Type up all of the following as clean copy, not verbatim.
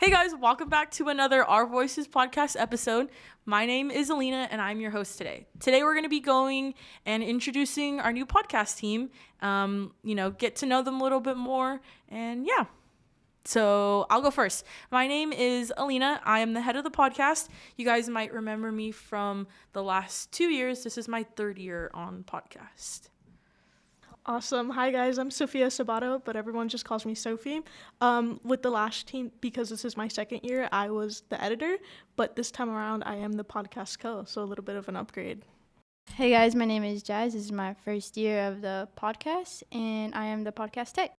Hey guys, welcome back to another Our Voices podcast episode. My name is Alina and I'm your host today. Today we're going to be going and introducing our new podcast team, get to know them a little bit more, and yeah. So I'll go first. My name is Alina. I am the head of the podcast. You guys might remember me from the last 2 years. This is my third year on podcast. Awesome. Hi, guys. I'm Sophia Sabato, but everyone just calls me Sophie. With the last team, because this is my second year, I was the editor, but this time around, I am the podcast co, so a little bit of an upgrade. Hey, guys. My name is Jazz. This is my first year of the podcast, and I am the podcast tech.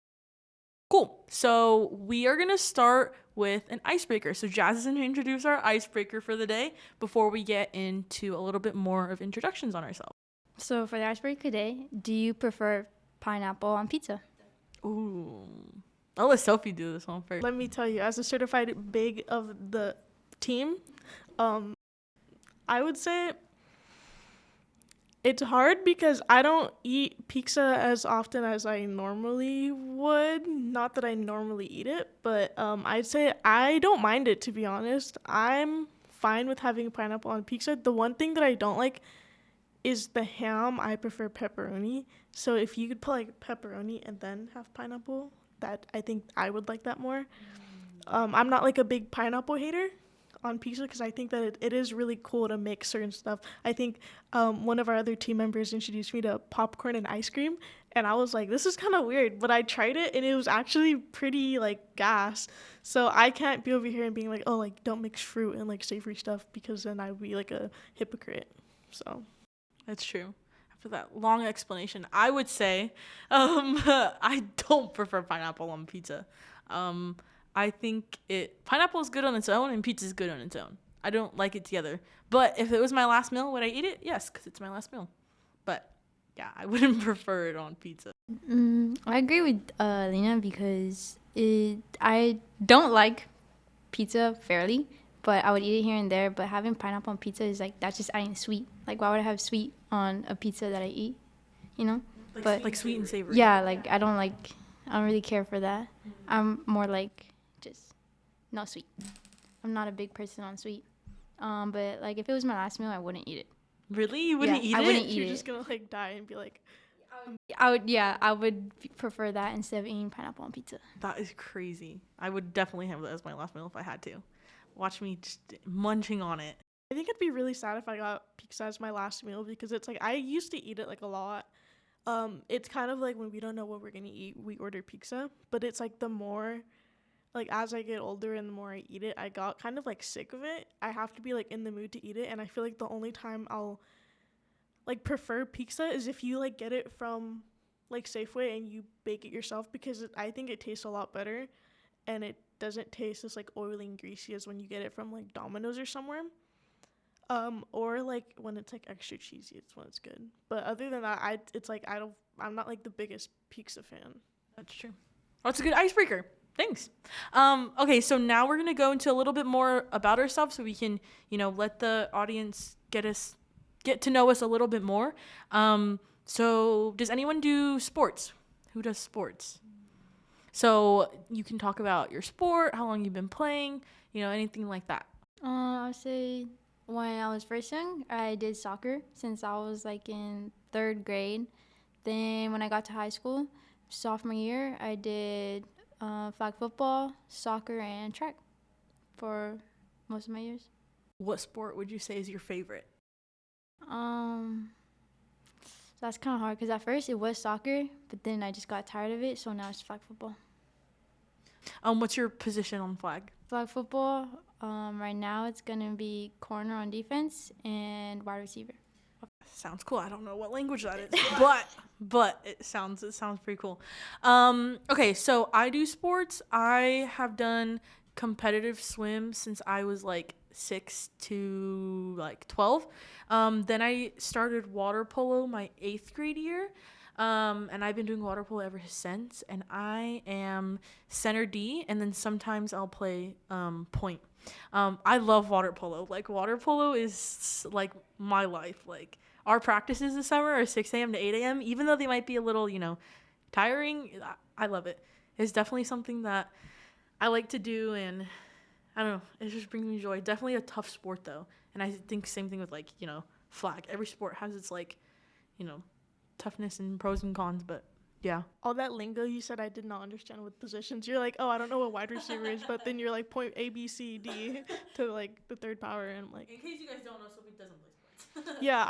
Cool. So we are going to start with an icebreaker. So Jazz is going to introduce our icebreaker for the day before we get into a little bit more of introductions on ourselves. So for the icebreaker today, do you prefer pineapple on pizza? Ooh. I'll let Sophie do this one first. Let me tell you, as a certified big of the team, I would say it's hard because I don't eat pizza as often as I normally would. Not that I normally eat it, but I'd say I don't mind it, to be honest. I'm fine with having pineapple on pizza. The one thing that I don't like is the ham. I prefer pepperoni. So if you could put like pepperoni and then have pineapple, that I think I would like that more. I'm not like a big pineapple hater on pizza because I think that it is really cool to make certain stuff. I think one of our other team members introduced me to popcorn and ice cream, and I was like, this is kind of weird, but I tried it and it was actually pretty like gas. So I can't be over here and being like, oh, like don't mix fruit and like savory stuff, because then I would be like a hypocrite. So That's true. After that long explanation, I would say I don't prefer pineapple on pizza. I think pineapple is good on its own and pizza is good on its own. I don't like it together. But if it was my last meal, would I eat it? Yes, because it's my last meal. But yeah, I wouldn't prefer it on pizza. I agree with Lena because I don't like pizza fairly, but I would eat it here and there. But having pineapple on pizza is like, that's just adding sweet. Like, why would I have sweet on a pizza that I eat? You know? Like sweet and savory. Yeah, like I don't really care for that. I'm more like just no sweet. I'm not a big person on sweet. But like if it was my last meal, I wouldn't eat it. Really? You wouldn't eat I it? wouldn't eat you're it. just gonna like die and be like, I would prefer that instead of eating pineapple on pizza. That is crazy. I would definitely have that as my last meal if I had to. Watch me just munching on it. I think I'd be really sad if I got pizza as my last meal, because it's like I used to eat it like a lot. It's kind of like when we don't know what we're gonna eat, we order pizza. But it's like the more, like as I get older and the more I eat it, I got kind of like sick of it. I have to be like in the mood to eat it, and I feel like the only time I'll like prefer pizza is if you like get it from like Safeway and you bake it yourself, because I think it tastes a lot better, and it doesn't taste as like oily and greasy as when you get it from like Domino's or somewhere. Or like when it's like extra cheesy, it's when it's good. But other than that, I'm not like the biggest pizza fan. That's true. Oh, it's a good icebreaker. Thanks. Okay, so now we're gonna go into a little bit more about ourselves, so we can, let the audience get to know us a little bit more. So does anyone do sports? Who does sports? So you can talk about your sport, how long you've been playing, anything like that. I'll say when I was first young, I did soccer since I was like in third grade. Then when I got to high school, sophomore year, I did flag football, soccer, and track for most of my years. What sport would you say is your favorite? That's kind of hard because at first it was soccer, but then I just got tired of it, so now it's flag football. What's your position on flag? Flag football, right now it's going to be corner on defense and wide receiver. Sounds cool. I don't know what language that is, but it sounds pretty cool. Okay, so I do sports. I have done competitive swim since I was like 6 to like 12. Then I started water polo my 8th grade year. And I've been doing water polo ever since, and I am center D, and then sometimes I'll play point. I love water polo. Like, water polo is like my life. Like, our practices this summer are 6 a.m. to 8 a.m. Even though they might be a little, tiring, I love it. It's definitely something that I like to do, and I don't know. It just brings me joy. Definitely a tough sport though, and I think same thing with like flag. Every sport has its like you know toughness and pros and cons, but yeah. All that lingo you said, I did not understand with positions. You're like, oh, I don't know what wide receiver is, but then you're like point A, B, C, D to like the third power, and I'm like, In case you guys don't know, Sophie doesn't play sports. yeah,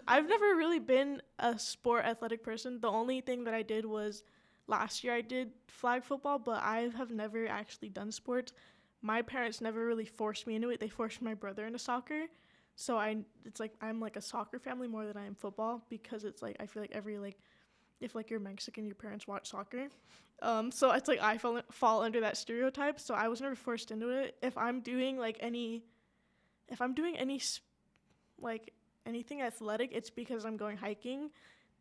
I've never really been a sport athletic person. The only thing that I did was last year I did flag football, but I have never actually done sports. My parents never really forced me into it. They forced my brother into soccer. So it's like I'm like a soccer family more than I am football, because it's like I feel like every like if like you're Mexican, your parents watch soccer. So it's like I fall under that stereotype. So I was never forced into it. If I'm doing any like anything athletic, it's because I'm going hiking.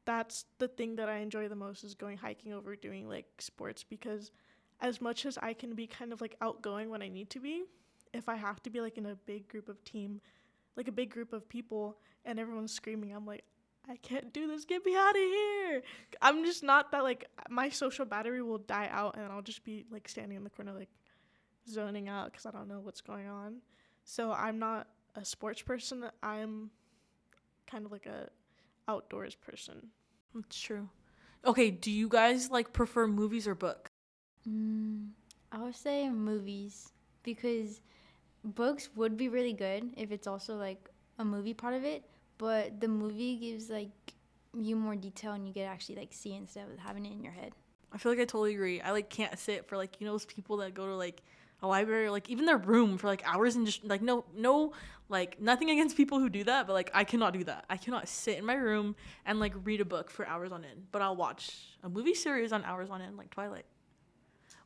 That's the thing that I enjoy the most, is going hiking over doing like sports, because as much as I can be kind of like outgoing when I need to be, if I have to be like in a big group of people and everyone's screaming, I'm like, I can't do this, get me out of here. I'm just not that, like, my social battery will die out and I'll just be like standing in the corner like zoning out because I don't know what's going on. So I'm not a sports person. I'm kind of like a outdoors person. That's true. Okay, do you guys like prefer movies or books? I would say movies, because books would be really good if it's also like a movie part of it, but the movie gives like you more detail and you get to actually like see it instead of having it in your head. I feel like I totally agree. I like can't sit for like those people that go to like a library or like even their room for like hours and just like no like nothing against people who do that, but like I cannot do that. I cannot sit in my room and like read a book for hours on end, but I'll watch a movie series on hours on end like Twilight.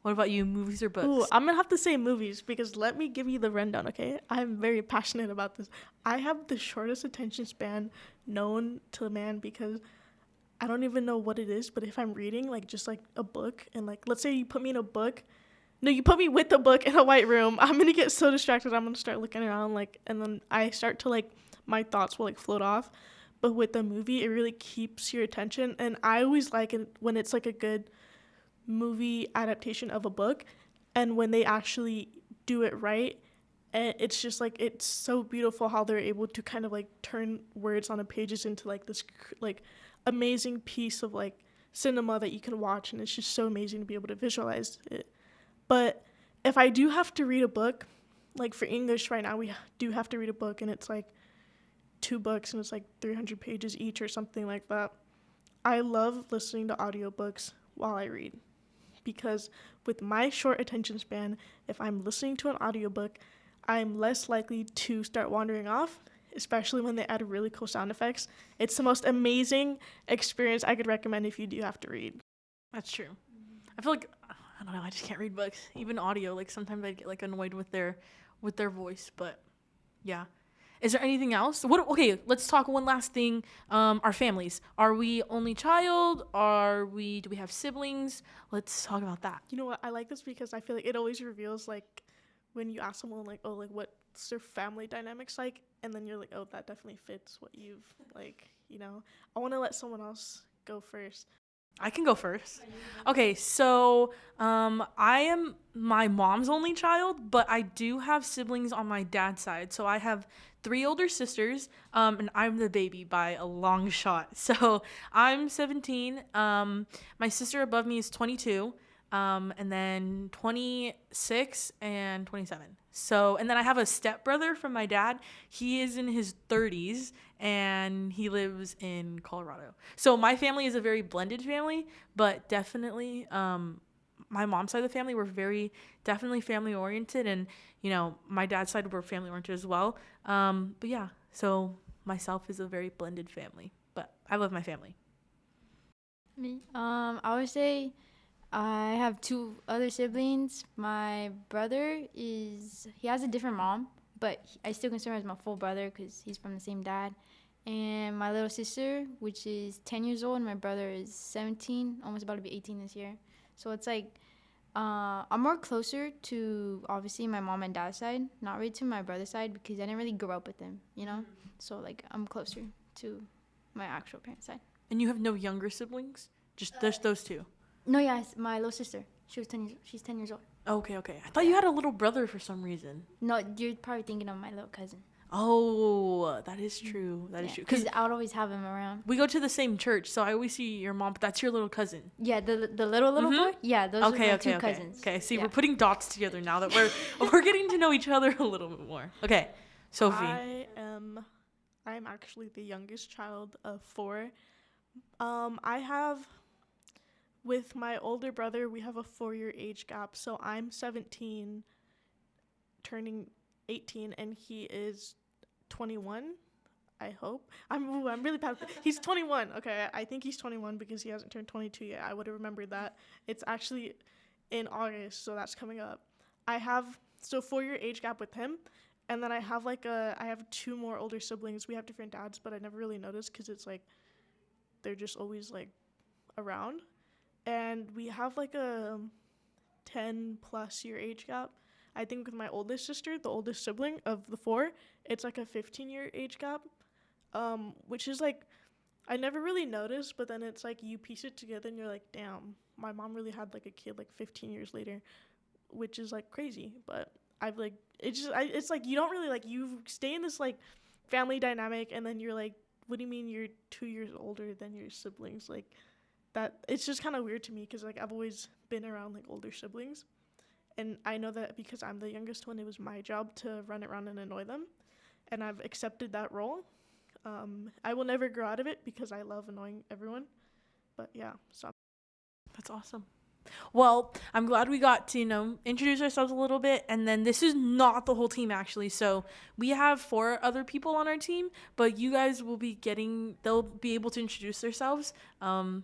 What about you, movies or books? Ooh, I'm gonna have to say movies, because let me give you the rundown, okay? I'm very passionate about this. I have the shortest attention span known to man, because I don't even know what it is, but if I'm reading like just like a book, and like let's say you put me with a book in a white room, I'm gonna get so distracted. I'm gonna start looking around like, and then I start to like, my thoughts will like float off. But with a movie, it really keeps your attention, and I always like it when it's like a good movie adaptation of a book, and when they actually do it right, and it's just like, it's so beautiful how they're able to kind of like turn words on the pages into like this like amazing piece of like cinema that you can watch, and it's just so amazing to be able to visualize it. But if I do have to read a book, like for English right now, we do have to read a book, and it's like 2 books and it's like 300 pages each or something like that. I love listening to audiobooks while I read, because with my short attention span, if I'm listening to an audiobook, I'm less likely to start wandering off, especially when they add really cool sound effects. It's the most amazing experience I could recommend if you do have to read. That's true. I feel like I don't know. I just can't read books, even audio. Like sometimes I get like annoyed with their voice, but yeah. Is there anything else? Okay, let's talk one last thing. Our families. Are we only child? Do we have siblings? Let's talk about that. You know what? I like this because I feel like it always reveals, like, when you ask someone, like, oh, like, what's their family dynamics like? And then you're like, oh, that definitely fits what you've, like, I want to let someone else go first. I can go first. Okay, so I am my mom's only child, but I do have siblings on my dad's side. So I have 3 older sisters, and I'm the baby by a long shot. So I'm 17. My sister above me is 22, and then 26 and 27. So, and then I have a stepbrother from my dad. He is in his 30s, and he lives in Colorado. So my family is a very blended family, but definitely my mom's side of the family, we're definitely family oriented, and my dad's side, we're family oriented as well. But yeah, so myself is a very blended family, but I love my family. Me, I would say I have 2 other siblings. My brother he has a different mom, but I still consider him as my full brother because he's from the same dad. And my little sister, which is 10 years old, and my brother is 17, almost about to be 18 this year. So it's like, I'm more closer to, obviously, my mom and dad's side, not really to my brother's side, because I didn't really grow up with them, So, like, I'm closer to my actual parents' side. And you have no younger siblings? Just those 2? No, yes, my little sister. She's 10 years old. Okay, okay. I thought you had a little brother for some reason. No, you're probably thinking of my little cousin. Oh, that is true. That is true. Because I would always have him around. We go to the same church, so I always see your mom, but that's your little cousin. Yeah, the little boy. Yeah, those are my two cousins. Okay, see, Yeah. we're putting dots together now that we're getting to know each other a little bit more. Okay, Sophie. I'm actually the youngest child of 4. I have, with my older brother, we have a 4-year age gap. So I'm 17, turning 18, and he is 21. I hope. I'm really bad. He's 21. Okay, I think he's 21 because he hasn't turned 22 yet. I would have remembered that. It's actually in August, so that's coming up. I have 4-year age gap with him, and then I have 2 more older siblings. We have different dads, but I never really noticed because it's like they're just always like around, and we have like a 10+ year age gap. I think with my oldest sister, the oldest sibling of the 4, it's like a 15-year age gap, which is like, I never really noticed, but then it's like you piece it together and you're like, damn, my mom really had like a kid like 15 years later, which is like crazy. But I've like, it's like you don't really like, you stay in this like family dynamic, and then you're like, what do you mean you're 2 years older than your siblings? Like that, it's just kind of weird to me because like I've always been around like older siblings. And I know that because I'm the youngest one, it was my job to run around and annoy them. And I've accepted that role. I will never grow out of it because I love annoying everyone. But yeah, so. That's awesome. Well, I'm glad we got to, introduce ourselves a little bit. And then this is not the whole team, actually. So we have 4 other people on our team, but you guys they'll be able to introduce themselves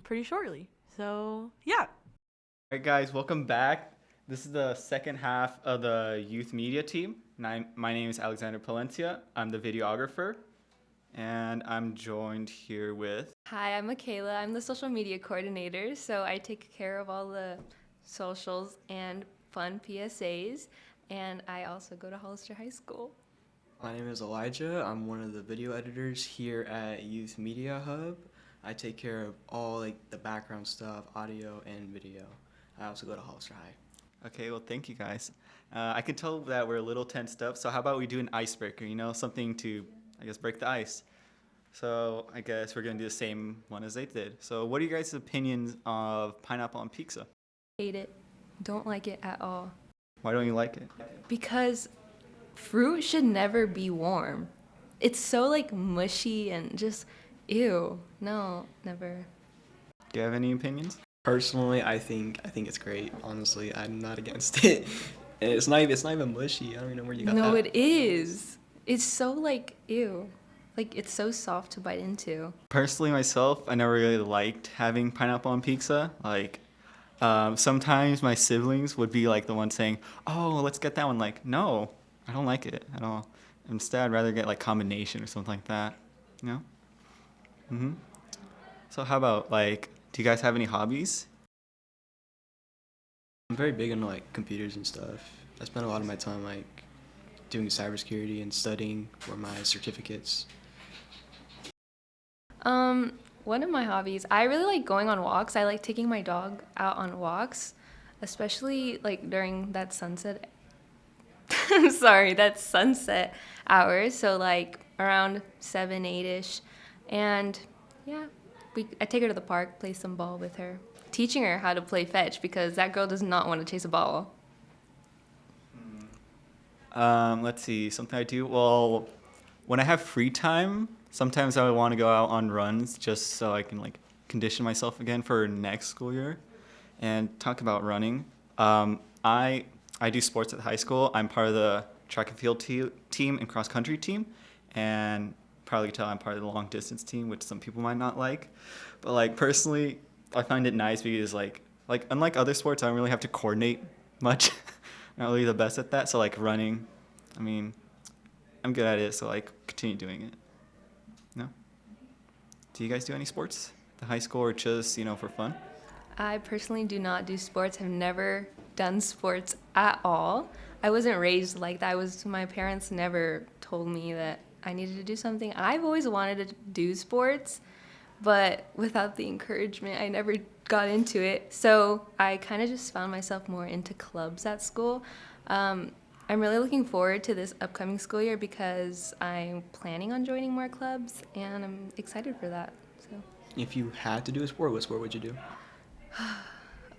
pretty shortly. So, yeah. All right, guys, welcome back. This is the second half of the youth media team. My name is Alexander Palencia. I'm the videographer, and I'm joined here with... Hi, I'm Michaela. I'm the social media coordinator, so I take care of all the socials and fun PSAs, and I also go to Hollister High School. My name is Elijah. I'm one of the video editors here at Youth Media Hub. I take care of all like the background stuff, audio and video. I also go to Hollister High. Okay, well, thank you, guys. I can tell that we're a little tensed up, so how about we do an icebreaker, something to, I guess, break the ice. So I guess we're going to do the same one as they did. So what are you guys' opinions of pineapple on pizza? Hate it. Don't like it at all. Why don't you like it? Because fruit should never be warm. It's so like mushy and just, ew. No, never. Do you have any opinions? Personally, I think it's great. Honestly, I'm not against it. And it's not even mushy. I don't even know where you got that. No, it is. It's so like, ew. Like, it's so soft to bite into. Personally, myself, I never really liked having pineapple on pizza. Like, sometimes my siblings would be like the ones saying, oh, let's get that one. Like, no, I don't like it at all. Instead, I'd rather get like combination or something like that, So how about like, do you guys have any hobbies? I'm very big into like computers and stuff. I spend a lot of my time like doing cybersecurity and studying for my certificates. One of my hobbies, I really like going on walks. I like taking my dog out on walks, especially like during that sunset. That sunset hours. So like around 7, 8-ish. And yeah, I take her to the park, play some ball with her, teaching her how to play fetch because that girl does not want to chase a ball. Let's see, something I do. Well, when I have free time, sometimes I want to go out on runs just so I can like condition myself again for next school year. And talk about running. I do sports at high school. I'm part of the track and field team and cross country team, and probably tell I'm part of the long distance team, which some people might not like. But like personally, I find it nice because like unlike other sports, I don't really have to coordinate much. Not really the best at that. So like running, I mean, I'm good at it. So like continue doing it. No? Do you guys do any sports at the high school or just, for fun? I personally do not do sports. I've never done sports at all. I wasn't raised like that. My parents never told me that I needed to do something. I've always wanted to do sports, but without the encouragement, I never got into it. So I kind of just found myself more into clubs at school. I'm really looking forward to this upcoming school year because I'm planning on joining more clubs, and I'm excited for that. So. If you had to do a sport, what sport would you do?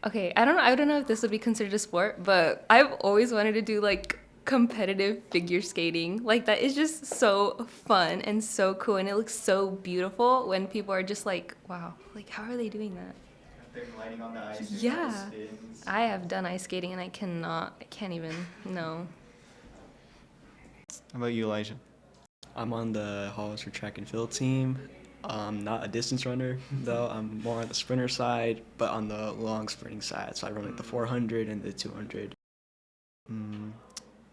Okay, I don't know if this would be considered a sport, but I've always wanted to do like competitive figure skating. Like that is just so fun and so cool, and it looks so beautiful when people are just like, wow, like how are they doing that? They're gliding on the ice. Yeah. I have done ice skating and I can't even, no. How about you, Elijah? I'm on the Hollister track and field team. I'm not a distance runner, though. I'm more on the sprinter side, but on the long sprinting side. So I run like the 400 and the 200. And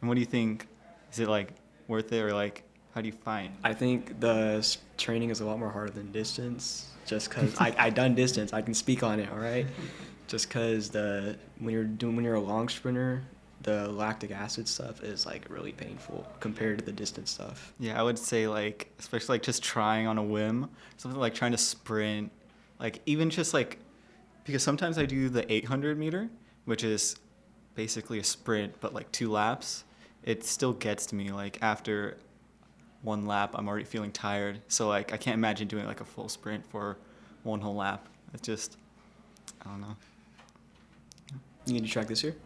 what do you think? Is it like worth it, or like how do you find? I think the training is a lot more harder than distance, just because I done distance. I can speak on it, all right? Just because when you're a long sprinter, the lactic acid stuff is like really painful compared to the distance stuff. Yeah, I would say like, especially like just trying on a whim, something like trying to sprint, like even just like, because sometimes I do the 800 meter, which is basically a sprint, but like 2 laps. It still gets to me. Like after 1 lap, I'm already feeling tired. So like, I can't imagine doing like a full sprint for 1 whole lap. It's just, I don't know. You gonna do track this year?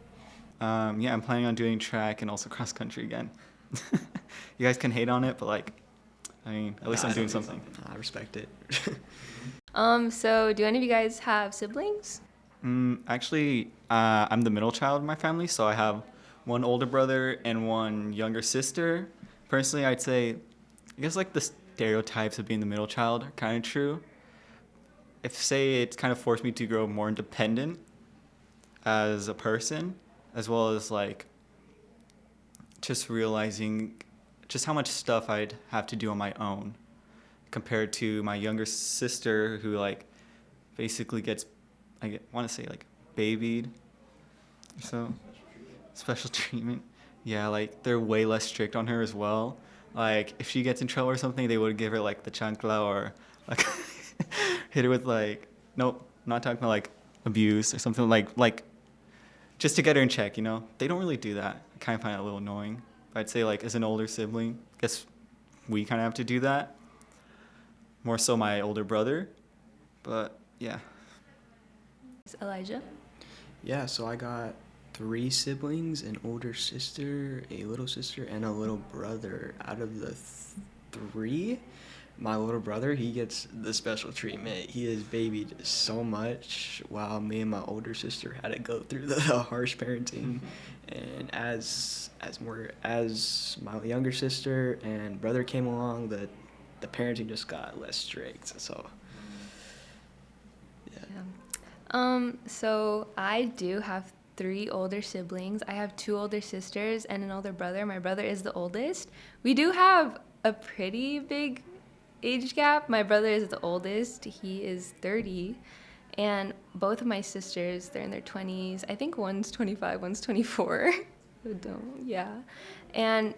Yeah, I'm planning on doing track and also cross country again. You guys can hate on it, but like, I mean, at least I'm doing something. I respect it. So do any of you guys have siblings? Actually, I'm the middle child in my family, so I have 1 older brother and 1 younger sister. Personally, I'd say, I guess like the stereotypes of being the middle child are kind of true. If say it's kind of forced me to grow more independent as a person, as well as like just realizing just how much stuff I'd have to do on my own compared to my younger sister, who like basically gets, I want to say like babied, so special treatment. Yeah, like they're way less strict on her as well. Like if she gets in trouble or something, they would give her like the chancla, or like hit her with like, nope, not talking about like abuse or something, like just to get her in check, you know? They don't really do that. I kind of find it a little annoying. But I'd say like as an older sibling, I guess we kind of have to do that. More so my older brother, but yeah. Elijah? Yeah, so I got 3 siblings, an older sister, a little sister, and a little brother. Out of the 3, my little brother, he gets the special treatment. He is babied so much, while me and my older sister had to go through the harsh parenting. And as my younger sister and brother came along, the parenting just got less strict. So yeah. So I do have 3 older siblings. I have 2 older sisters and an older brother. My brother is the oldest. We do have a pretty big age gap. My brother is the oldest. He is 30. And both of my sisters, they're in their 20s. I think one's 25, one's 24. Yeah. And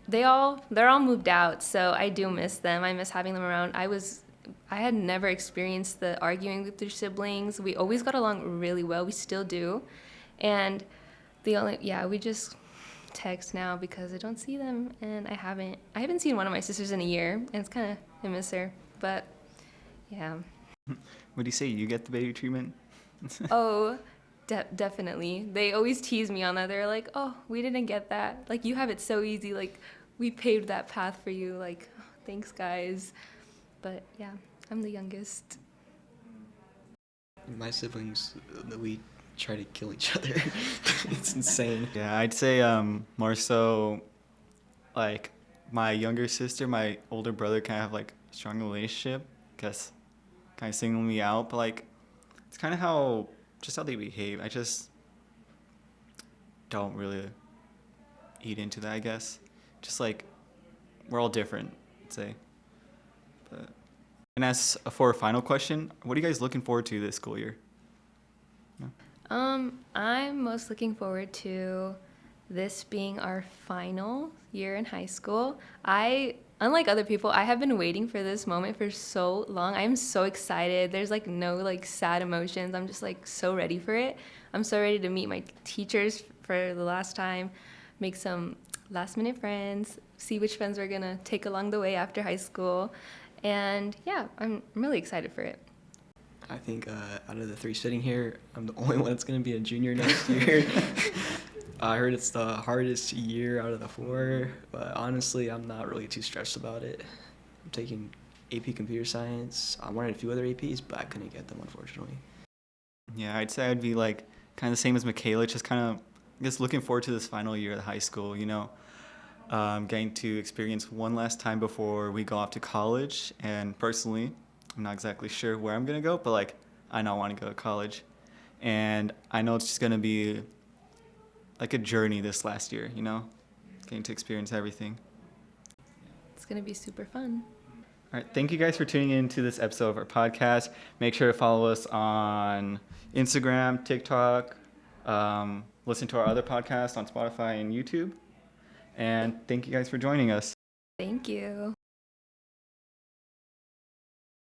they're all moved out, so I do miss them. I miss having them around. I had never experienced the arguing with their siblings. We always got along really well. We still do. And we just text now because I don't see them, and I haven't seen one of my sisters in a year, and it's kind of, I miss her. But yeah. What do you say? You get the baby treatment? Oh, definitely. They always tease me on that. They're like, "Oh, we didn't get that. Like, you have it so easy. Like, we paved that path for you. Like, oh, thanks, guys." But yeah, I'm the youngest. My siblings, we try to kill each other. It's insane. Yeah, I'd say more so like my younger sister, my older brother kind of have like a strong relationship. I guess kind of singling me out, but like it's kind of how they behave. I just don't really eat into that, I guess. Just like we're all different, I'd say. But and as for a final question, what are you guys looking forward to this school year? No? I'm most looking forward to this being our final year in high school. I unlike other people, I have been waiting for this moment for so long. I'm so excited. There's like no like sad emotions. I'm just like so ready for it. I'm so ready to meet my teachers for the last time, make some last minute friends, see which friends we're gonna take along the way after high school. And yeah, I'm really excited for it. I think out of the three sitting here, I'm the only one that's going to be a junior next year. I heard it's the hardest year out of the four, but honestly, I'm not really too stressed about it. I'm taking AP Computer Science. I wanted a few other APs, but I couldn't get them, unfortunately. Yeah, I'd say I'd be like kind of the same as Michaela, just kind of, I guess, looking forward to this final year of high school, getting to experience one last time before we go off to college. And personally, I'm not exactly sure where I'm going to go, but like, I know I want to go to college. And I know it's just going to be like a journey this last year, getting to experience everything. It's gonna be super fun. All right, thank you guys for tuning in to this episode of our podcast. Make sure to follow us on Instagram, TikTok, listen to our other podcasts on Spotify and YouTube. And thank you guys for joining us. Thank you.